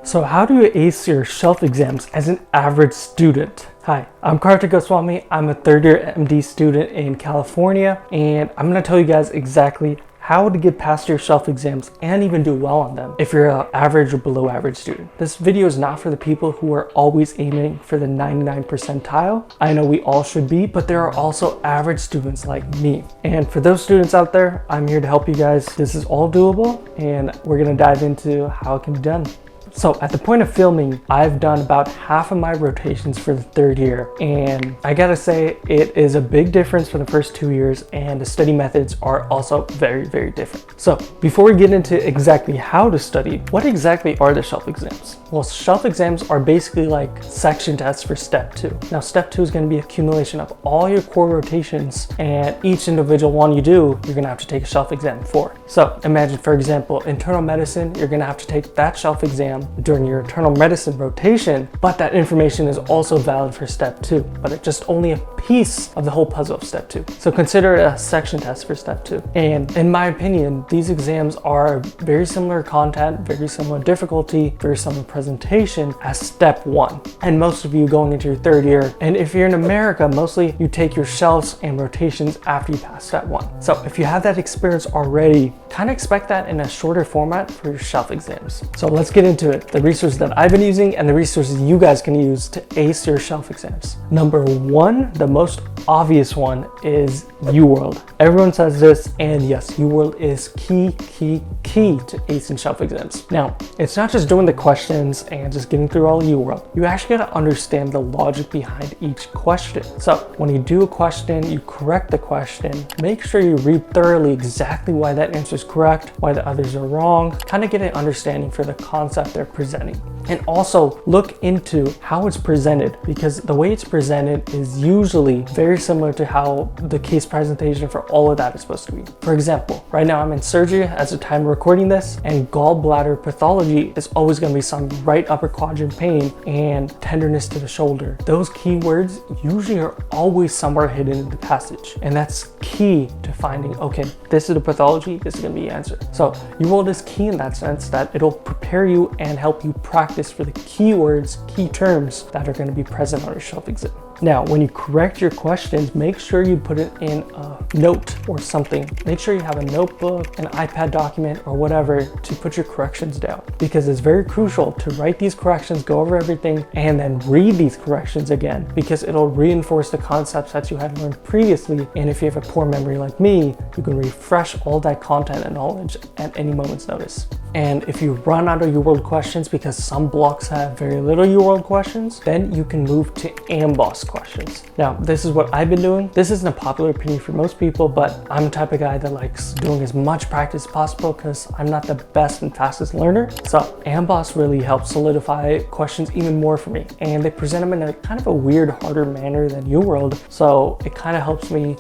So how do you ace your shelf exams as an average student? Hi, I'm Swami. I'm a third year MD student in California, and I'm gonna tell you guys exactly how to get past your shelf exams and even do well on them if you're an average or below average student. This video is not for the people who are always aiming for the 99 percentile. I know we all should be, but there are also average students like me. And for those students out there, I'm here to help you guys. This is all doable, and we're gonna dive into how it can be done. So at the point of filming, I've done about half of my rotations for the third year, and I gotta say it is a big difference for the first 2 years, and the study methods are also very, very different. So before we get into exactly how to study, what exactly are the shelf exams? Well, shelf exams are basically like section tests for step 2. Now step 2 is going to be accumulation of all your core rotations, and each individual one you do, you're going to have to take a shelf exam for. So imagine, for example, internal medicine, you're going to have to take that shelf exam during your internal medicine rotation, but that information is also valid for step 2, but it's just only a piece of the whole puzzle of step 2. So consider it a section test for step 2. And in my opinion, these exams are very similar content, very similar difficulty, very similar presentation as step 1. And most of you going into your third year, and if you're in America, mostly you take your shelves and rotations after you pass step 1. So if you have that experience already, kind of expect that in a shorter format for your shelf exams. So let's get into it. The resources that I've been using and the resources you guys can use to ace your shelf exams. Number 1, the most obvious one, is Uworld. Everyone says this, and yes, Uworld is key to acing shelf exams. Now, it's not just doing the questions and just getting through all Uworld. You actually got to understand the logic behind each question. So when you do a question, you correct the question, make sure you read thoroughly exactly why that answer is correct, why the others are wrong, kind of get an understanding for the concept they're presenting. And also look into how it's presented, because the way it's presented is usually very similar to how the case presentation for all of that is supposed to be. For example, right now I'm in surgery as the time of recording this, and gallbladder pathology is always going to be some right upper quadrant pain and tenderness to the shoulder. Those keywords usually are always somewhere hidden in the passage, and that's key to finding, okay, this is the pathology, this is going to be the answer. So Uworld is key in that sense that it'll prepare you and help you practice for the keywords, key terms that are going to be present on your shelf exam. Now, when you correct your questions, make sure you put it in a note or something. Make sure you have a notebook, an iPad document, or whatever to put your corrections down, because it's very crucial to write these corrections, go over everything, and then read these corrections again, because it'll reinforce the concepts that you had learned previously. And if you have a poor memory like me, you can refresh all that content and knowledge at any moment's notice. And if you run out of Uworld questions, because some blocks have very little Uworld questions, then you can move to Amboss Questions. Now, this is what I've been doing. This isn't a popular opinion for most people, but I'm the type of guy that likes doing as much practice as possible because I'm not the best and fastest learner. So Amboss really helps solidify questions even more for me. And they present them in a kind of a weird, harder manner than Uworld. So it kind of helps me,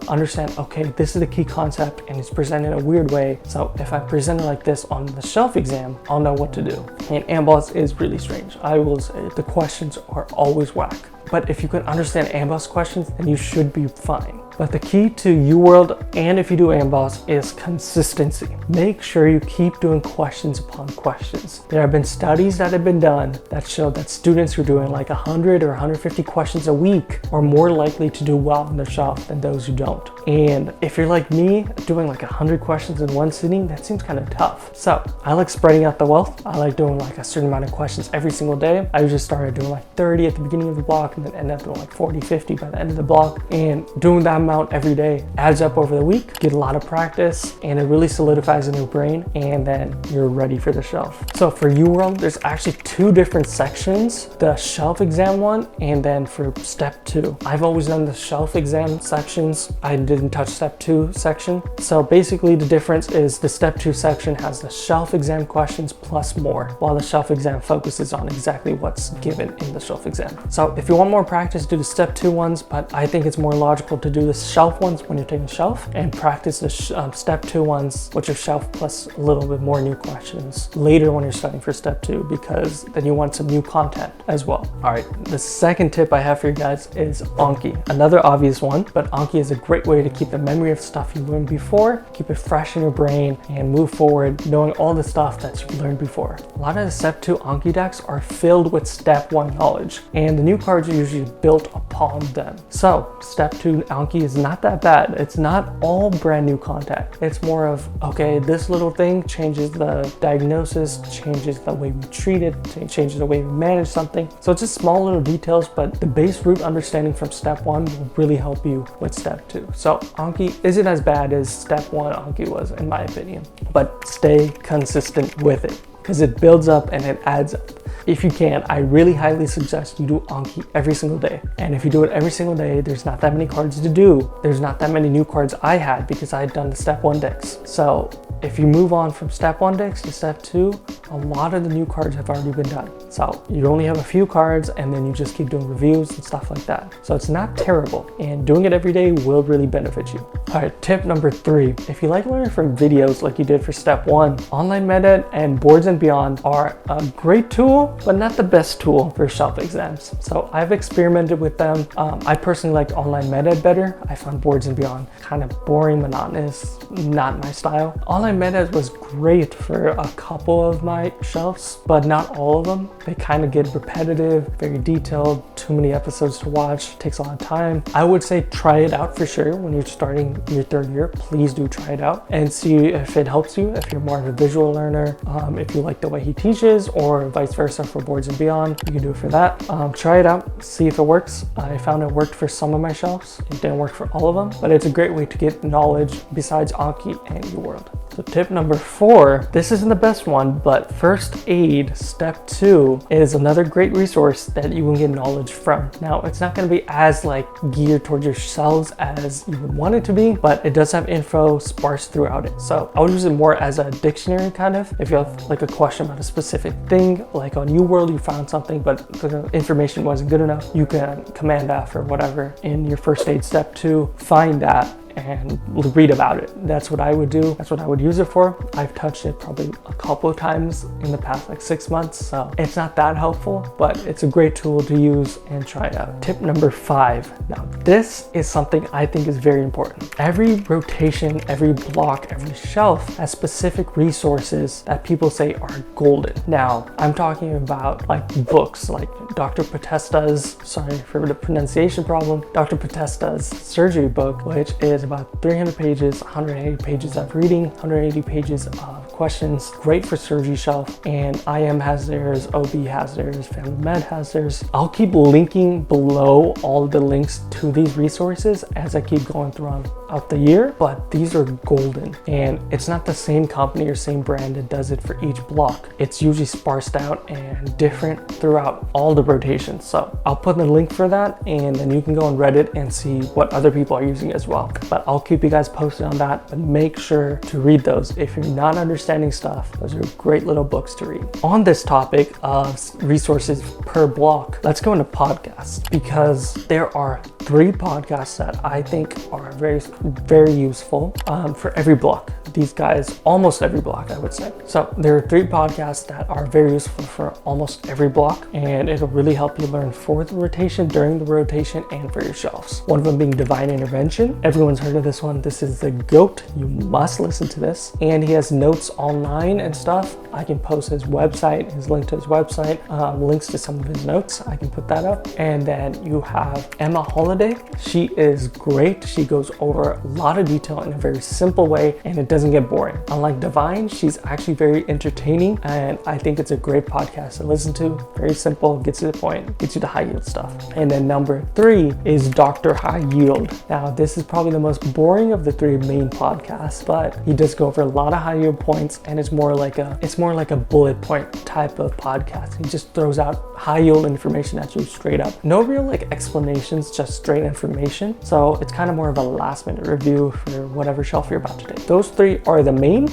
understand, okay, this is the key concept and it's presented in a weird way. So if I present it like this on the shelf exam, I'll know what to do. And Amboss is really strange. I will say the questions are always whack. But if you can understand Amboss questions, then you should be fine. But the key to Uworld, and if you do Amboss, is consistency. Make sure you keep doing questions upon questions. There have been studies that have been done that show that students who are doing like 100 or 150 questions a week are more likely to do well on their shelf than those who don't. And if you're like me, doing like 100 questions in one sitting, that seems kind of tough. So I like spreading out the wealth. I like doing like a certain amount of questions every single day. I just started doing like 30 at the beginning of the block, and then end up doing like 40, 50 by the end of the block. And doing that amount every day adds up over the week, get a lot of practice, and it really solidifies in your brain, and then you're ready for the shelf. So for Uworld, there's actually 2 different sections, the shelf exam one, and then for step 2. I've always done the shelf exam sections. I didn't touch step 2 section. So basically the difference is the step 2 section has the shelf exam questions plus more, while the shelf exam focuses on exactly what's given in the shelf exam. So if you want more practice, do the step 2 ones, but I think it's more logical to do the the shelf ones when you're taking shelf, and practice the step 2 ones, which are shelf plus a little bit more new questions later when you're studying for step 2, because then you want some new content as well. All right, the second tip I have for you guys is Anki. Another obvious one, but Anki is a great way to keep the memory of stuff you learned before, keep it fresh in your brain, and move forward knowing all the stuff that you've learned before. A lot of the step 2 Anki decks are filled with step 1 knowledge, and the new cards are usually built upon them. So step 2 Anki is not that bad. It's not all brand new content. It's more of, okay, this little thing changes the diagnosis, changes the way we treat it, changes the way we manage something. So it's just small little details, but the base root understanding from step 1 will really help you with step 2. So Anki isn't as bad as step 1 Anki was, in my opinion, but stay consistent with it because it builds up and it adds up. If you can, I really highly suggest you do Anki every single day. And if you do it every single day, there's not that many cards to do. There's not that many new cards I had because I had done the step 1 decks. So if you move on from step 1 decks to step 2, a lot of the new cards have already been done. So you only have a few cards and then you just keep doing reviews and stuff like that. So it's not terrible, and doing it every day will really benefit you. All right, tip number 3. If you like learning from videos like you did for step 1, Online MedEd and Boards and Beyond are a great tool, but not the best tool for shelf exams. So I've experimented with them. I personally like Online MedEd better. I found Boards and Beyond kind of boring, monotonous, not my style. Online MedEd was great for a couple of my shelves, but not all of them. They kind of get repetitive, very detailed, too many episodes to watch, takes a lot of time. I would say try it out for sure when you're starting your 3rd year. Please do try it out and see if it helps you, if you're more of a visual learner, if you like the way he teaches, or vice versa for Boards and Beyond. You can do it for that. Try it out, see if it works. I found it worked for some of my shelves. It didn't work for all of them, but it's a great way to get knowledge besides Anki and Uworld. So tip number 4, this isn't the best one, but First Aid Step 2 is another great resource that you can get knowledge from. Now, it's not going to be as like geared towards yourselves as you would want it to be, but it does have info sparse throughout it. So I would use it more as a dictionary kind of. If you have like a question about a specific thing, like on Uworld, you found something, but the information wasn't good enough, you can Command F or whatever in your First Aid Step 2, find that and read about it. That's what I would do. That's what I would use it for. I've touched it probably a couple of times in the past like 6 months, so it's not that helpful, but it's a great tool to use and try it out. Tip number 5. Now, this is something I think is very important. Every rotation, every block, every shelf has specific resources that people say are golden. Now, I'm talking about like books like Dr. Pestanas, sorry for the pronunciation problem, Dr. Pestanas' surgery book, which is about 300 pages, 180 pages of reading, 180 pages of questions, great for surgery shelf, and IM has theirs, OB has theirs, Family Med has theirs. I'll keep linking below all the links to these resources as I keep going throughout the year, but these are golden, and it's not the same company or same brand that does it for each block. It's usually sparsed out and different throughout all the rotations. So I'll put the link for that, and then you can go on Reddit and see what other people are using as well. But I'll keep you guys posted on that, but make sure to read those. If you're not understanding stuff, those are great little books to read. On this topic of resources per block, let's go into podcasts, because there are 3 podcasts that I think are very, very useful for every block. These guys, almost every block, I would say. So there are 3 podcasts that are very useful for almost every block, and it'll really help you learn for the rotation, during the rotation, and for your shelves. One of them being Divine Intervention. Everyone's heard of this one. This is the GOAT. You must listen to this. And he has notes online and stuff. I can post his website, his link to his website, links to some of his notes. I can put that up. And then you have Emma Holiday. She is great. She goes over a lot of detail in a very simple way, and it doesn't get boring. Unlike Divine, she's actually very entertaining, and I think it's a great podcast to listen to. Very simple, gets to the point, gets you the high yield stuff. And then number 3 is Dr. High Yield. Now, this is probably the most boring of the 3 main podcasts, but he does go over a lot of high yield points points, and it's more like a bullet point type of podcast. He just throws out high yield information at you straight up. No real like explanations, just straight information. So it's kind of more of a last minute review for whatever shelf you're about to take. Those three are the main,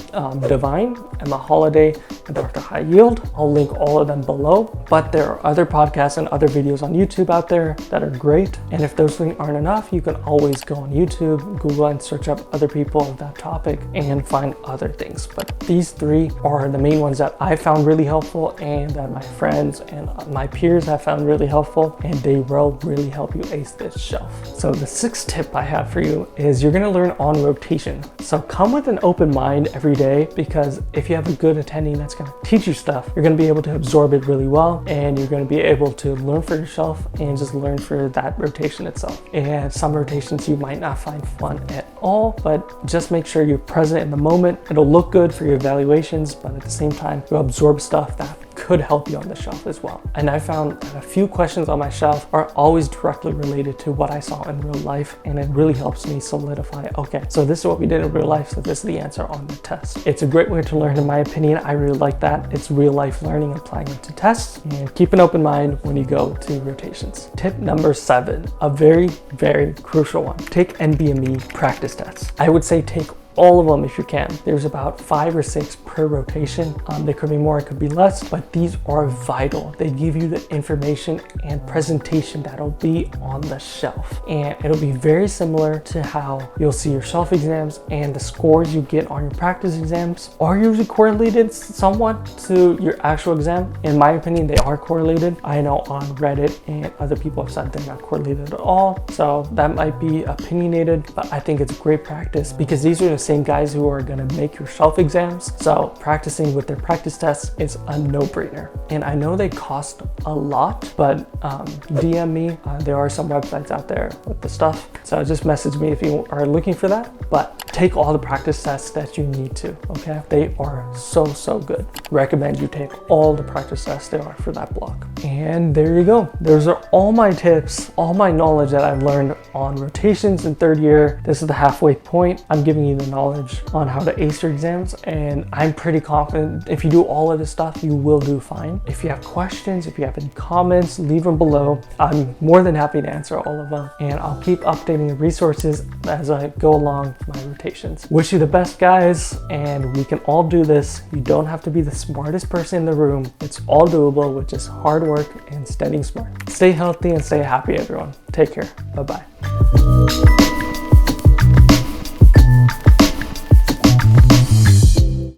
Divine, Emma Holiday, and Dr. High Yield. I'll link all of them below, but there are other podcasts and other videos on YouTube out there that are great. And if those three aren't enough, you can always go on YouTube, Google, and search up other people of that topic and find other things. But these three are the main ones that I found really helpful and that my friends and my peers have found really helpful, and they will really help you ace this shelf. So the sixth tip I have for you is you're going to learn on rotation. So come with an open mind every day, because if you have a good attending that's going to teach you stuff, you're going to be able to absorb it really well, and you're going to be able to learn for yourself and just learn for that rotation itself. And some rotations you might not find fun at all, but just make sure you're present in the moment. It'll look good for your evaluations, but at the same time, you'll absorb stuff that could help you on the shelf as well. And I found that a few questions on my shelf are always directly related to what I saw in real life, and it really helps me solidify, okay, so this is what we did in real life, so this is the answer on the test. It's a great way to learn, in my opinion. I really like that. It's real life learning, applying it to tests, and keep an open mind when you go to rotations. Tip number 7, a very, very crucial one. Take NBME practice tests. I would say take all of them if you can. There's about 5 or 6 per rotation. There could be more, it could be less, but these are vital. They give you the information and presentation that'll be on the shelf. And it'll be very similar to how you'll see your shelf exams, and the scores you get on your practice exams are usually correlated somewhat to your actual exam. In my opinion, they are correlated. I know on Reddit and other people have said they're not correlated at all. So that might be opinionated, but I think it's great practice, because these are the same guys who are going to make your shelf exams. So practicing with their practice tests is a no-brainer. And I know they cost a lot, but DM me. There are some websites out there with the stuff. So just message me if you are looking for that. But take all the practice tests that you need to, okay? They are so, so good. Recommend you take all the practice tests there are for that block. And there you go. Those are all my tips, all my knowledge that I've learned on rotations in 3rd year. This is the halfway point. I'm giving you the knowledge on how to ace your exams, and I'm pretty confident if you do all of this stuff, you will do fine. If you have questions, if you have any comments, leave them below. I'm more than happy to answer all of them, and I'll keep updating the resources as I go along with my rotations. Wish you the best, guys, and we can all do this. You don't have to be the smartest person in the room. It's all doable with just hard work and studying smart. Stay healthy and stay happy, everyone. Take care. Bye-bye.